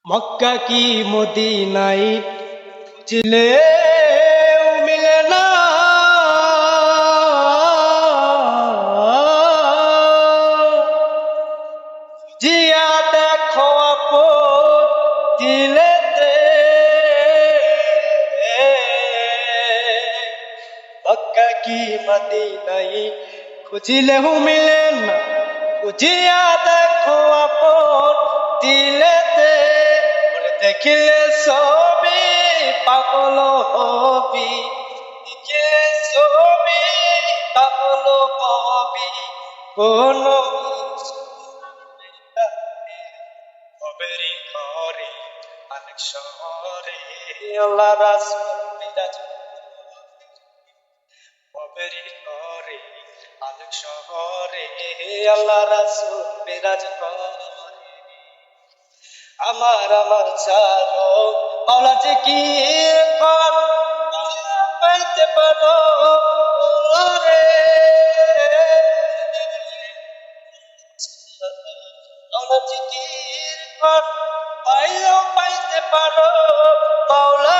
মক্কা কি মদিনায় খুঁজলে মিলে না, জিয়া দেখো আপন দিলেতে। মক্কা কি মদিনায় খুঁজলেও মিলে না, খুঁজিয়া দেখো আপন দিলেতে। দেখিলে ছবি পাগল হবি, দেখিলে ছবি পাগল হবি। কোন কবেরি ঘরে অনেক শহরে আল্লাহ রাসূল বিরাজ, কবেরি ঘরে অনেক শহরে আল্লাহ রাসূল বিরাজ করে। আমার ছাড়ো মাওলা জিকির কর, পাইতে পারো রে। মাওলা জিকির কর, পাইতে পারো মাওলা